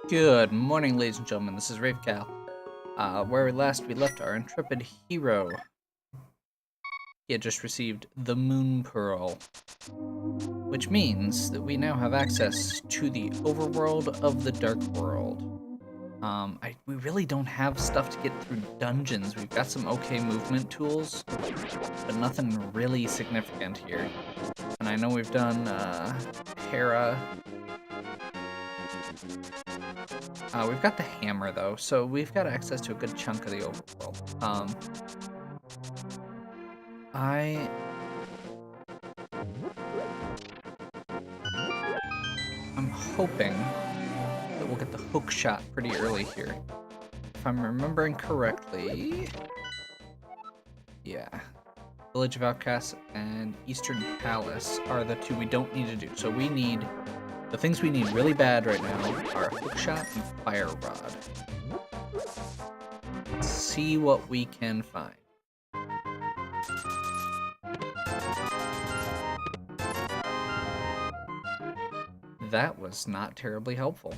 Good morning, ladies and gentlemen. This is Ravecal. Where last we left our intrepid hero. He had just received the Moon Pearl, which means that we now have access to the overworld of the Dark World. We really don't have stuff to get through dungeons. We've got some okay movement tools, but nothing really significant here. And I know we've done Hera. We've got the hammer, though, so we've got access to a good chunk of the overworld. I'm hoping that we'll get the hook shot pretty early here. If I'm remembering correctly... Yeah. Village of Outcasts and Eastern Palace are the two we don't need to do. So we need... The things we need really bad right now are hookshot and fire rod. Let's see what we can find. That was not terribly helpful.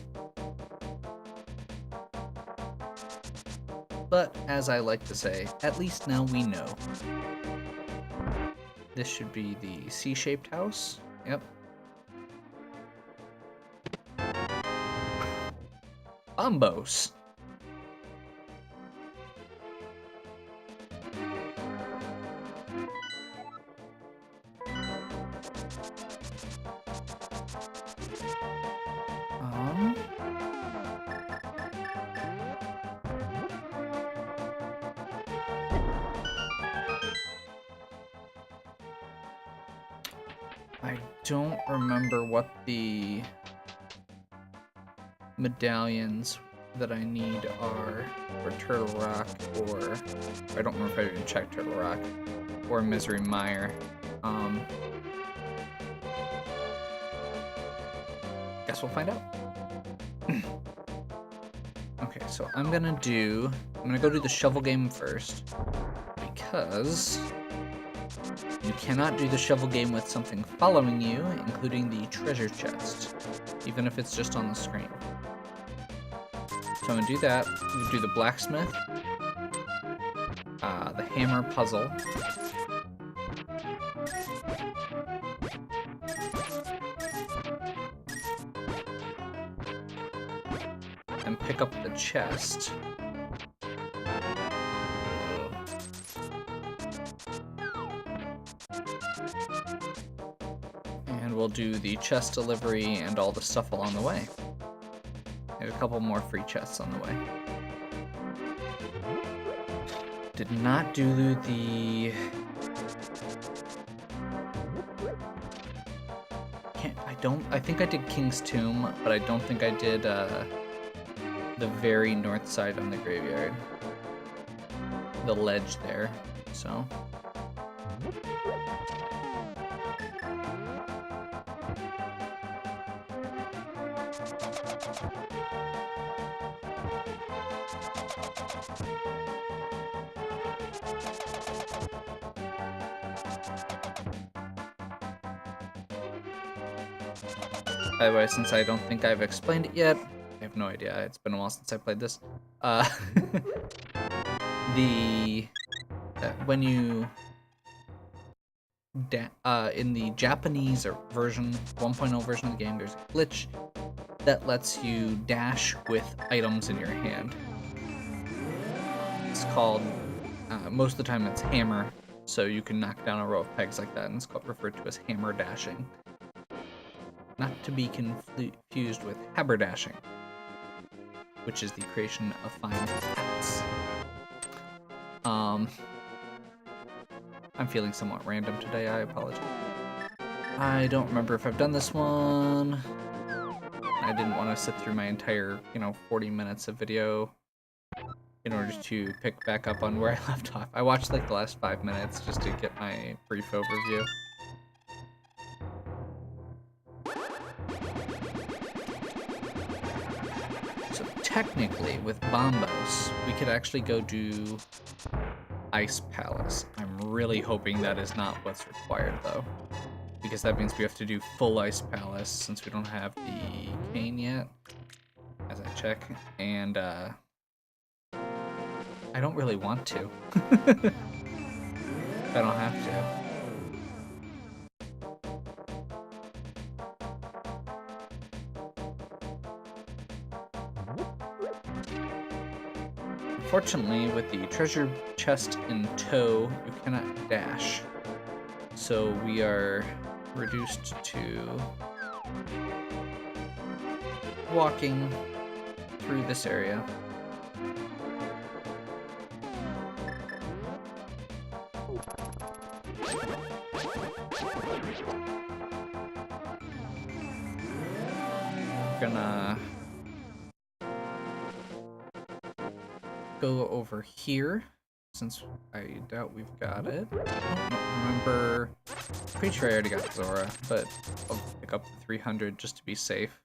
But as I like to say, at least now we know. This should be the C-shaped house. Yep. Bombos. I don't remember what the medallions that I need are for Turtle Rock, or I don't remember if I even checked Turtle Rock or Misery Mire. Guess we'll find out. Okay, so I'm gonna go do the shovel game first, because you cannot do the shovel game with something following you, including the treasure chest, even if it's just on the screen. So I'm gonna do that. I'm gonna do the blacksmith, the hammer puzzle, and pick up the chest. And we'll do the chest delivery and all the stuff along the way. And a couple more free chests on the way. Did not do the... I think I did King's Tomb, but I don't think I did the very north side on the graveyard. The ledge there, so... By the way, since I don't think I've explained it yet, I have no idea. It's been a while since I played this. When you in the Japanese version, 1.0 version of the game, there's a glitch that lets you dash with items in your hand. It's called, most of the time it's hammer, so you can knock down a row of pegs like that, and it's referred to as hammer dashing. Not to be confused with haberdashing, which is the creation of fine hats. I'm feeling somewhat random today, I apologize. I don't remember if I've done this one. I didn't want to sit through my entire, 40 minutes of video in order to pick back up on where I left off. I watched like the last 5 minutes just to get my brief overview. Technically, with Bombos, we could actually go do Ice Palace. I'm really hoping that is not what's required, though, because that means we have to do full Ice Palace since we don't have the cane yet. As I check check, and I don't really want to. I don't have to. Unfortunately, with the treasure chest in tow, you cannot dash. So we are reduced to walking through this area. We're gonna go over here, since I doubt we've got it. I don't remember. Pretty sure I already got Zora, but I'll pick up the 300 just to be safe.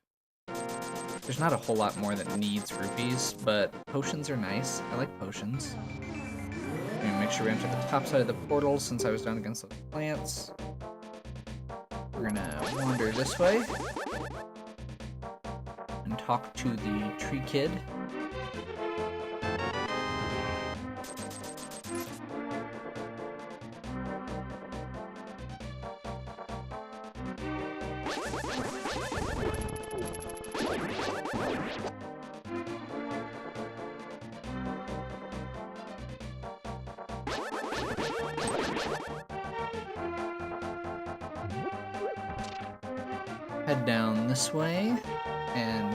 There's not a whole lot more that needs rupees, but potions are nice. I like potions. I'm gonna make sure we enter the top side of the portal since I was down against those plants. We're gonna wander this way and talk to the tree kid. Head down this way, and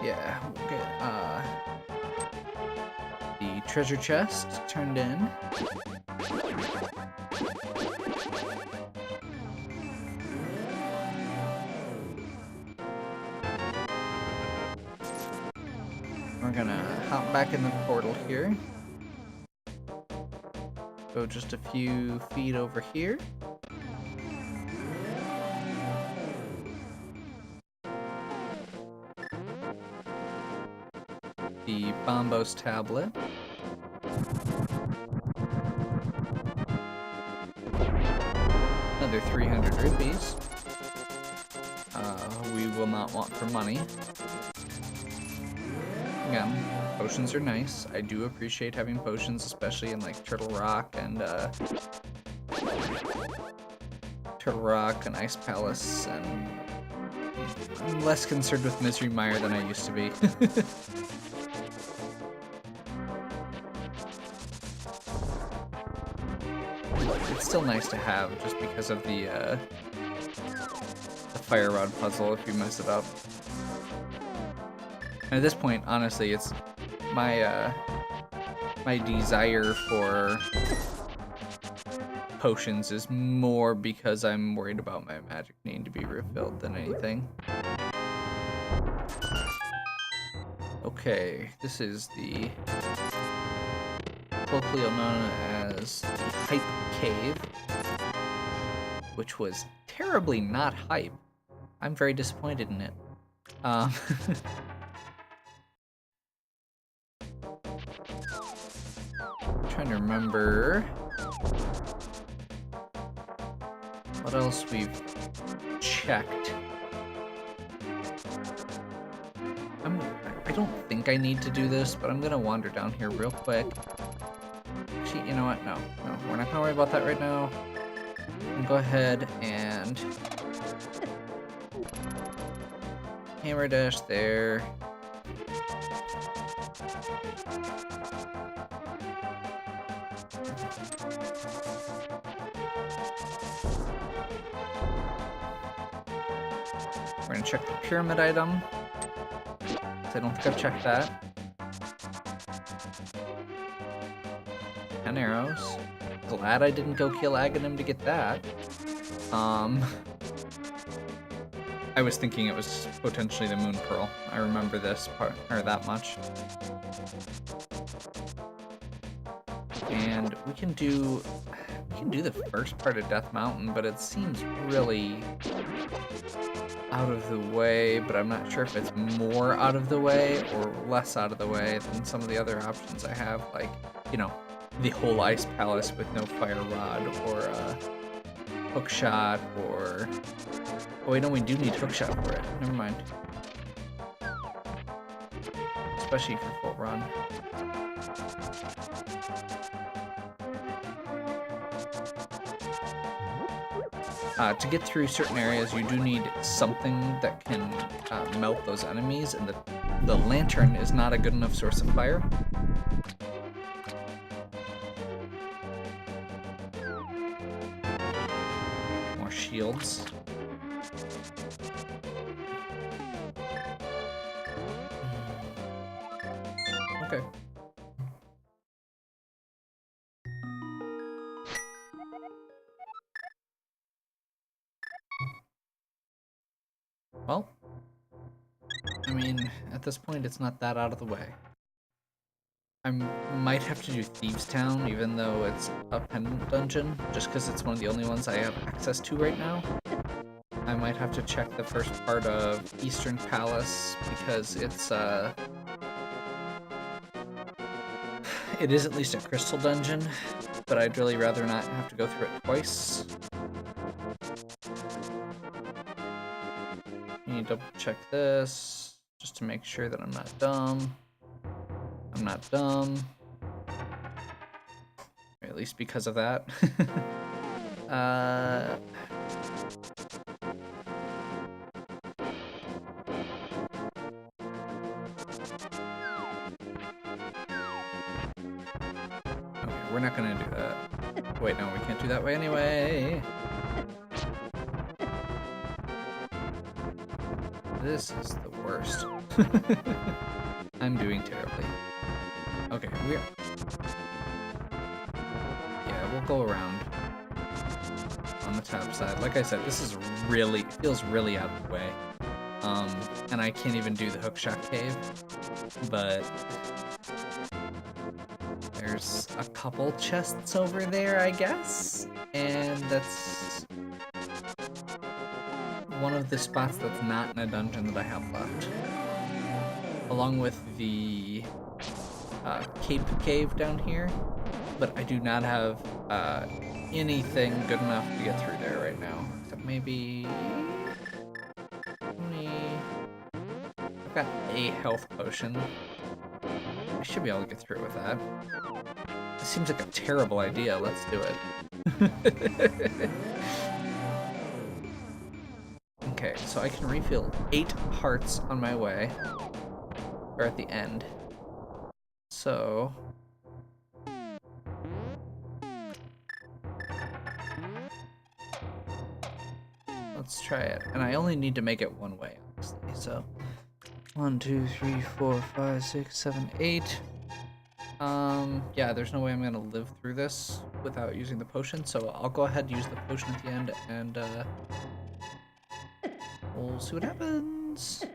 yeah, we'll get the treasure chest turned in. We're gonna hop back in the portal here. Go just a few feet over here. The Bombos tablet. Another 300 rupees. We will not want for money. Again, potions are nice. I do appreciate having potions, especially in like Turtle Rock and Ice Palace, and I'm less concerned with Misery Mire than I used to be. It's still nice to have, just because of the Fire Rod puzzle if you mess it up. And at this point, honestly, it's my my desire for potions is more because I'm worried about my magic needing to be refilled than anything. Okay, this is the colloquially known as the Hype Cave, which was terribly not hype. I'm very disappointed in it. Trying to remember what else we've checked. I don't think I need to do this, but I'm gonna wander down here real quick. Actually, you know what? No, we're not gonna worry about that right now. I'm gonna go ahead and hammer dash there. We're gonna check the pyramid item. I don't think I've checked that. 10 arrows. Glad I didn't go kill Aghanim to get that. I was thinking it was potentially the Moon Pearl. I remember this part, or that much. And we can do the first part of Death Mountain, but it seems really out of the way, but I'm not sure if it's more out of the way or less out of the way than some of the other options I have, like, you know, the whole Ice Palace with no Fire Rod, or Hook Shot, or... Oh wait, no, we do need Hook Shot for it. Never mind. especially for full run. To get through certain areas, you do need something that can melt those enemies, and the lantern is not a good enough source of fire. More shields. Okay. Well, I mean, at this point, it's not that out of the way. I might have to do Thieves Town, even though it's a pendant dungeon, just because it's one of the only ones I have access to right now. I might have to check the first part of Eastern Palace, because it's, it is at least a crystal dungeon, but I'd really rather not have to go through it twice. I need to double check this, just to make sure that I'm not dumb. I'm not dumb. Or at least because of that. Okay, we're not gonna do that. Wait, no, we can't do that way anyway. This is the worst. I'm doing terribly. Okay, yeah, we'll go around on the top side. Like I said, this is really, feels really out of the way. And I can't even do the hookshot cave, but there's a couple chests over there, I guess, and that's one of the spots that's not in a dungeon that I have left, along with the Cape Cave down here, but I do not have anything good enough to get through there right now, except maybe I've got a health potion. I should be able to get through with that. This seems like a terrible idea. Let's do it. Okay, so I can refill 8 hearts on my way, or at the end. So let's try it. And I only need to make it one way, honestly. So 1, 2, 3, 4, 5, 6, 7, 8. Yeah, there's no way I'm gonna live through this without using the potion, so I'll go ahead and use the potion at the end, and we'll see what happens.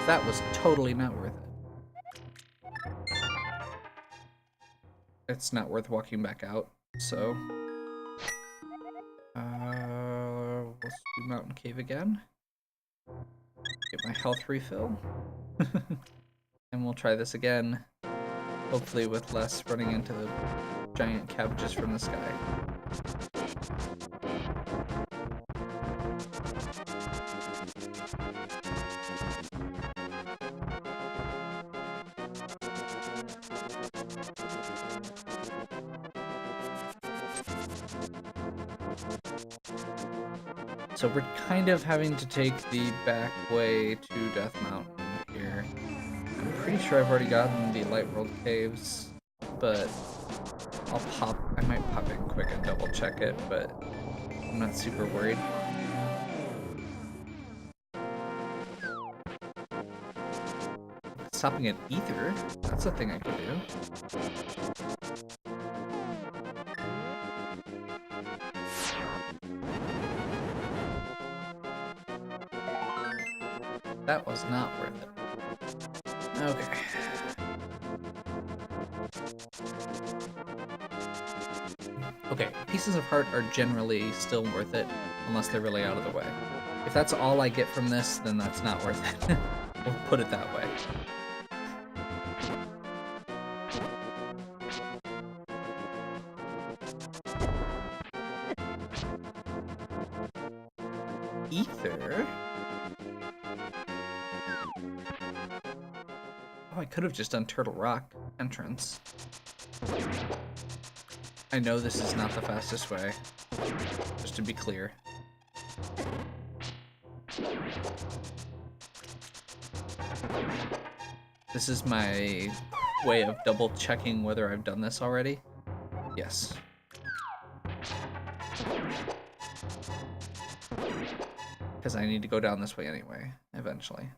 That was totally not worth it. It's not worth walking back out, so let's do Mountain Cave again. Get my health refill. And we'll try this again, hopefully with less running into the giant cabbages from the sky. So we're kind of having to take the back way to Death Mountain here. I'm pretty sure I've already gotten the Light World Caves, but I might pop in quick and double check it, but I'm not super worried. Stopping at Ether, that's a thing I can do. That was not worth it. Okay. Okay, pieces of heart are generally still worth it, unless they're really out of the way. If that's all I get from this, then that's not worth it. We'll put it that way. Oh, I could have just done Turtle Rock entrance. I know this is not the fastest way, just to be clear. This is my way of double checking whether I've done this already. Yes. Because I need to go down this way anyway, eventually.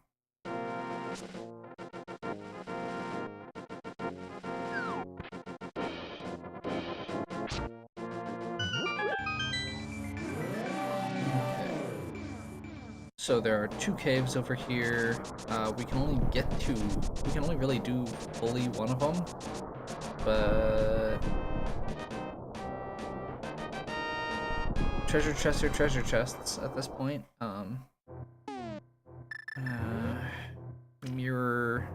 So there are 2 caves over here. We can only really do fully one of them, but treasure chests are treasure chests at this point. Mirror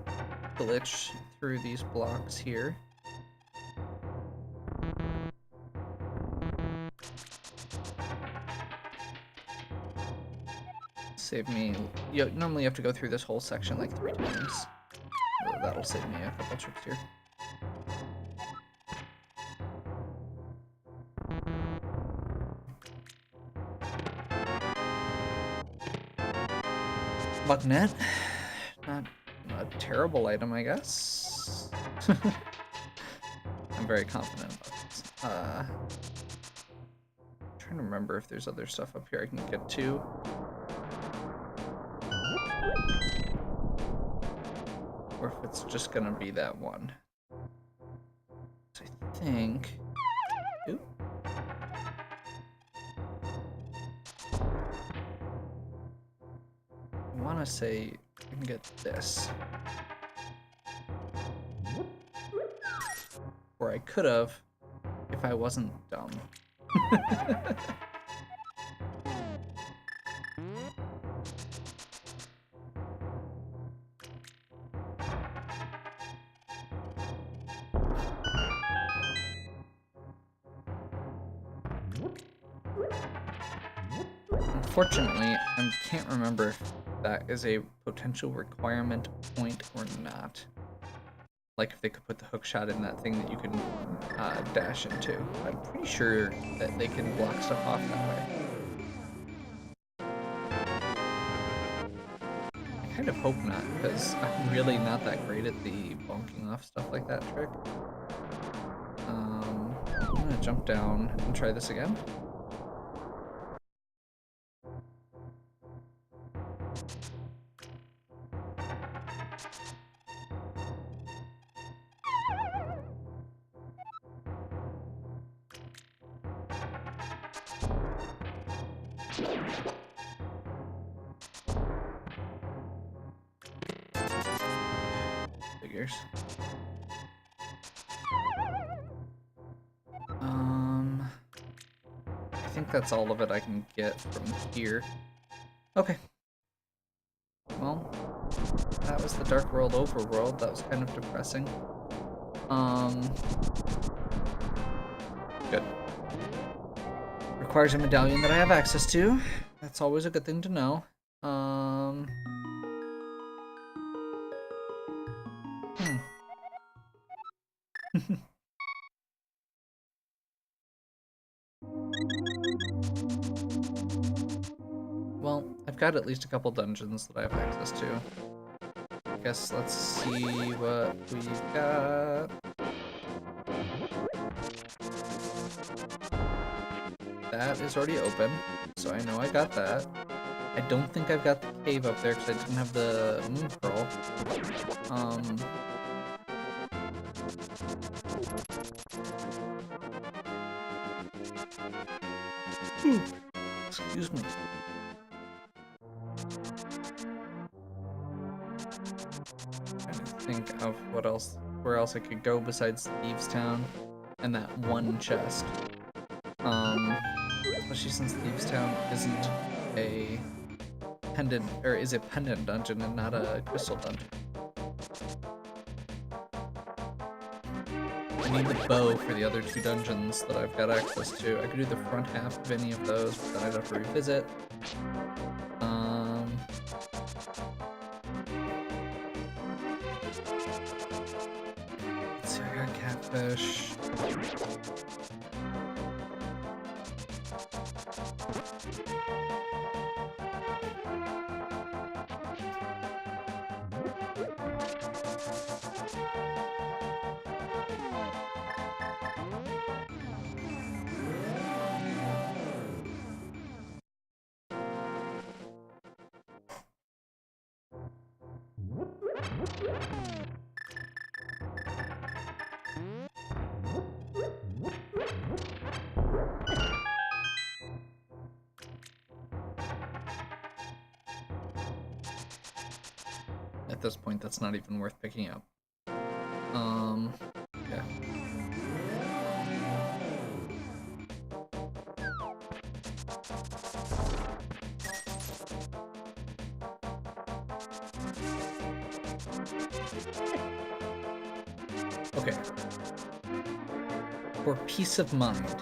glitch through these blocks here. Save me. Normally you have to go through this whole section like 3 times. That'll save me a couple trips here. Bugnet. Not a terrible item, I guess. I'm very confident about this. I'm trying to remember if there's other stuff up here I can get to. Or if it's just gonna be that one. So I think... Ooh. I wanna say I can get this. Or I could have if I wasn't dumb. Unfortunately, I can't remember if that is a potential requirement point or not. Like if they could put the hook shot in that thing that you can dash into. I'm pretty sure that they can block stuff off that way. I kind of hope not, because I'm really not that great at the bonking off stuff like that trick. I'm gonna jump down and try this again. Figures. I think that's all of it I can get from here. Okay. Well, that was the Dark World Overworld. That was kind of depressing. Good. Requires a medallion that I have access to. That's always a good thing to know. Well, I've got at least a couple dungeons that I have access to. I guess let's see what we've got. That is already open, so I know I got that. I don't think I've got the cave up there because I didn't have the moon pearl. Excuse me. Trying to think of where else I could go besides Thieves Town and that one chest. Especially since Thieves Town isn't a pendant, or is a pendant dungeon and not a crystal dungeon. I need the bow for the other 2 dungeons that I've got access to. I could do the front half of any of those, but then I'd have to revisit. Let's see, I got catfish. At this point, that's not even worth picking up. Yeah. Okay. For peace of mind,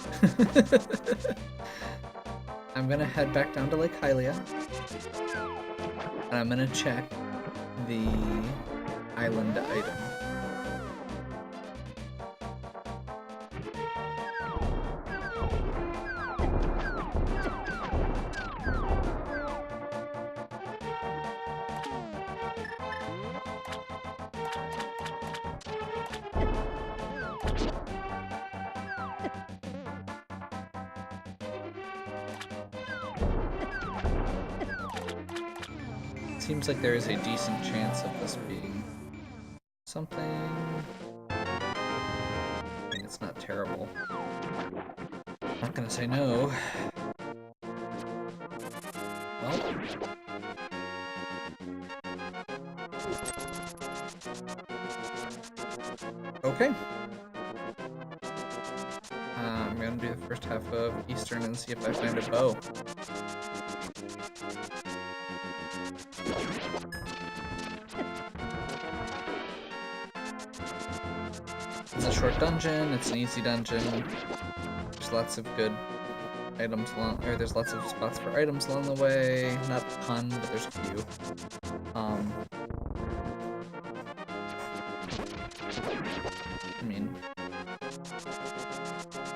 I'm gonna head back down to Lake Hylia, and I'm gonna check the island item. Seems like there is a decent chance of this being something. I mean, it's not terrible. I'm not gonna say no. Well. Okay. I'm gonna do the first half of Eastern and see if I find a bow. It's a short dungeon, it's an easy dungeon. There's lots of good items along, or there's lots of spots for items along the way. Not a ton, but there's a few. I mean,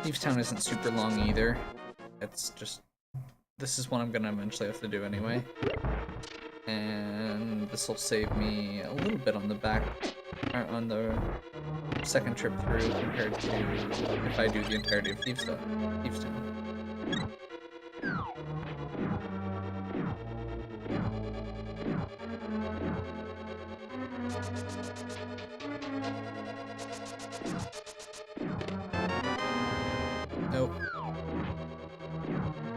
Thieves Town isn't super long either. It's just, this is one I'm gonna eventually have to do anyway. And this will save me a little bit on the back, or on the second trip through compared to if I do the entirety of Thieves Town. Nope.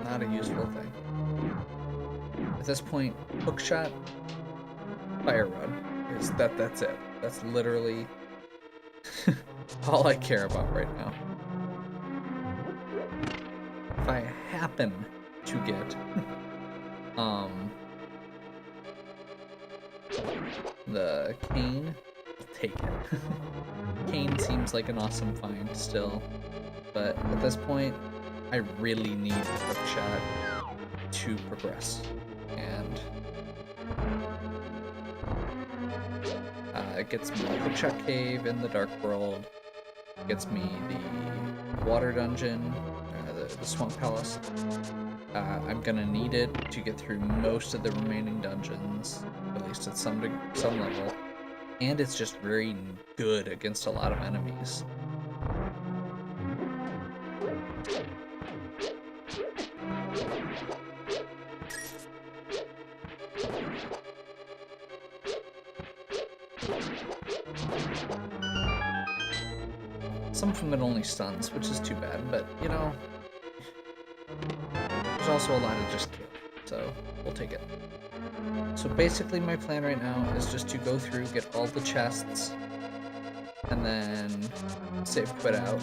Not a useful thing. At this point, hookshot, fire rod. That's it. That's literally all I care about right now. If I happen to get the cane, I'll take it. Cane seems like an awesome find still, but at this point, I really need the hookshot to progress. And it gets me the hookshot cave in the Dark World, it gets me the water dungeon, the Swamp Palace. I'm gonna need it to get through most of the remaining dungeons, at least at some level, and it's just very good against a lot of enemies. Some of them it only stuns, which is too bad, but you know, there's also a lot of just kill, so we'll take it. So basically my plan right now is just to go through, get all the chests, and then save quit out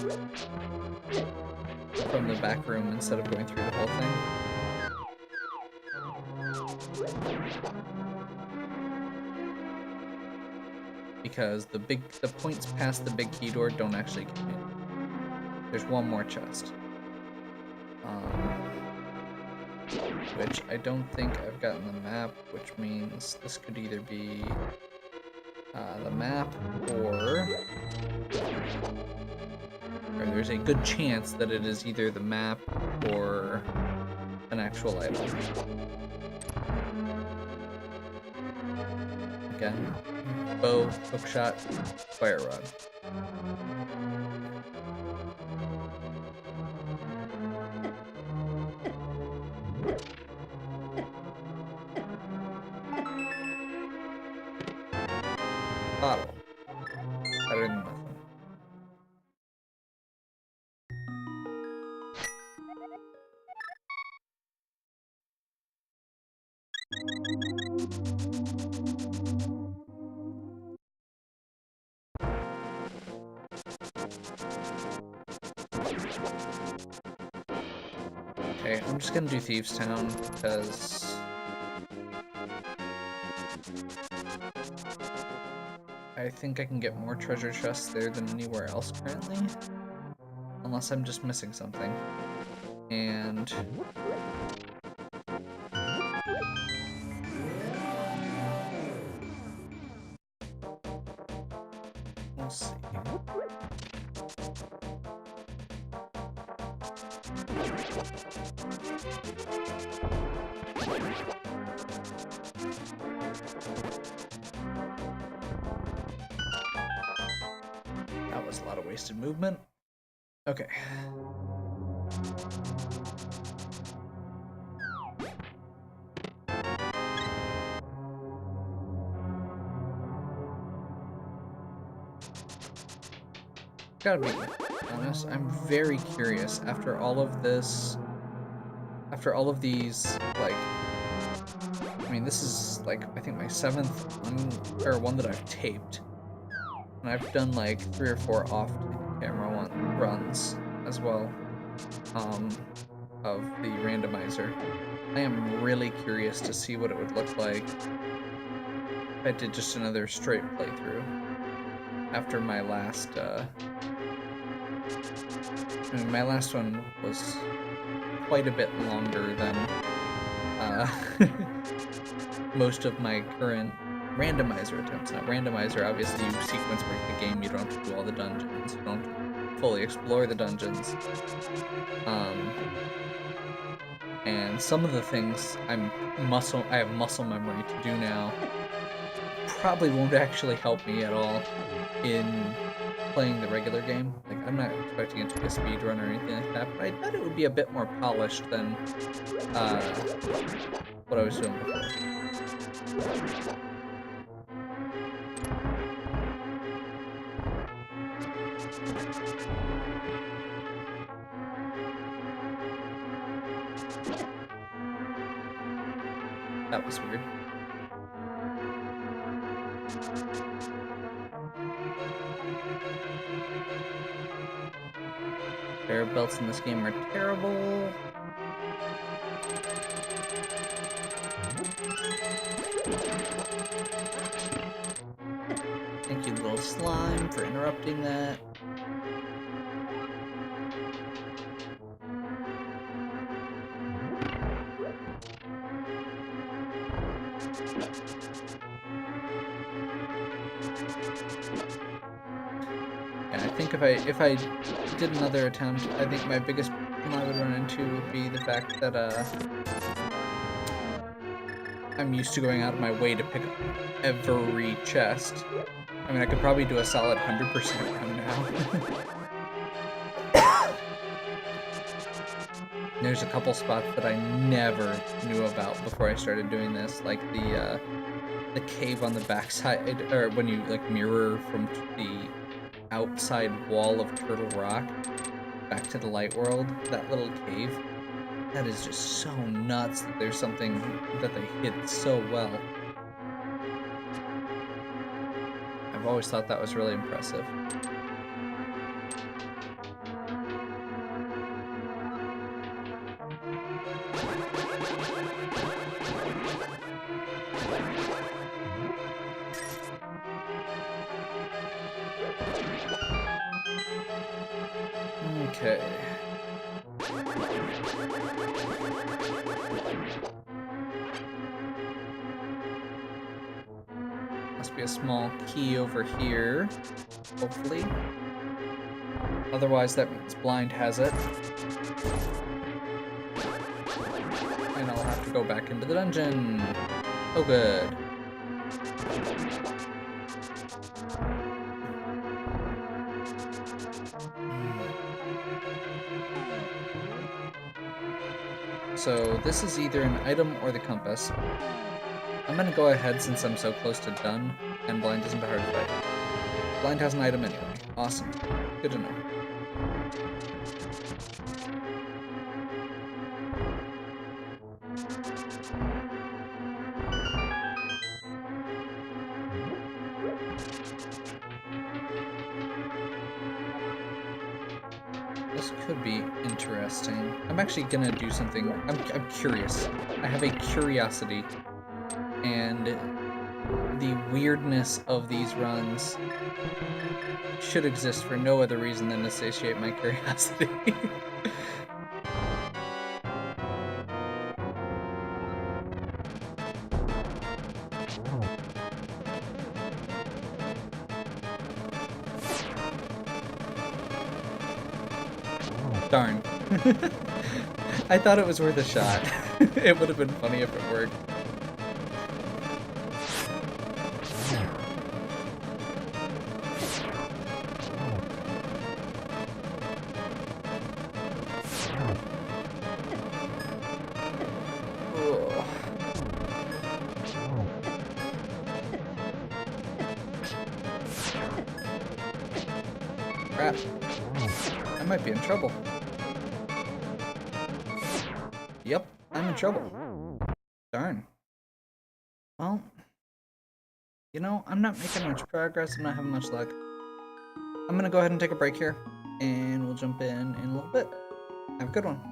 from the back room instead of going through the whole thing. Because the points past the big key door don't actually get me. There's one more chest. Which I don't think I've gotten the map, which means this could either be the map, or there's a good chance that it is either the map or an actual item. Again, bow, hookshot, fire rod. Bottle. Better than nothing. Okay, I'm just gonna do Thieves Town because I think I can get more treasure chests there than anywhere else currently. Unless I'm just missing something. And we'll see. That was a lot of wasted movement. Okay. Gotta be honest, I'm very curious after all of this, after all of these, like, I mean, this is like, I think my 7th one that I've taped. And I've done like 3 or 4 off-camera runs as well, of the randomizer. I am really curious to see what it would look like if I did just another straight playthrough after my last, I mean, my last one was quite a bit longer than most of my current randomizer attempts. Now, randomizer, obviously, you sequence break the game, you don't have to do all the dungeons, you don't fully explore the dungeons. And some of the things I have muscle memory to do now probably won't actually help me at all in playing the regular game. Like, I'm not expecting it to be a speedrun or anything like that, but I bet it would be a bit more polished than what I was doing before. That was weird. Bear belts in this game are terrible. Thank you, little slime, for interrupting that. Yeah, I think if I did another attempt, I think my biggest problem I would run into would be the fact that I'm used to going out of my way to pick up every chest. I mean, I could probably do a solid 100% run now. There's a couple spots that I never knew about before I started doing this, like the cave on the backside, or when you like mirror from the outside wall of Turtle Rock back to the light world, that little cave. That is just so nuts that there's something that they hid so well. I've always thought that was really impressive. Okay. Must be a small key over here, hopefully. Otherwise, that means Blind has it. And I'll have to go back into the dungeon. Oh, good. So this is either an item or the compass. I'm gonna go ahead since I'm so close to done, and Blind isn't a hard fight. Blind has an item anyway. Awesome. Good to know. This could be interesting. I'm actually gonna do something. I'm curious. I have a curiosity. And the weirdness of these runs should exist for no other reason than to satiate my curiosity. Darn. I thought it was worth a shot. It would have been funny if it worked. Ugh. Crap. I might be in trouble. Yep, I'm in trouble. Darn. Well, you know, I'm not making much progress. I'm not having much luck. I'm gonna go ahead and take a break here, and we'll jump in a little bit. Have a good one.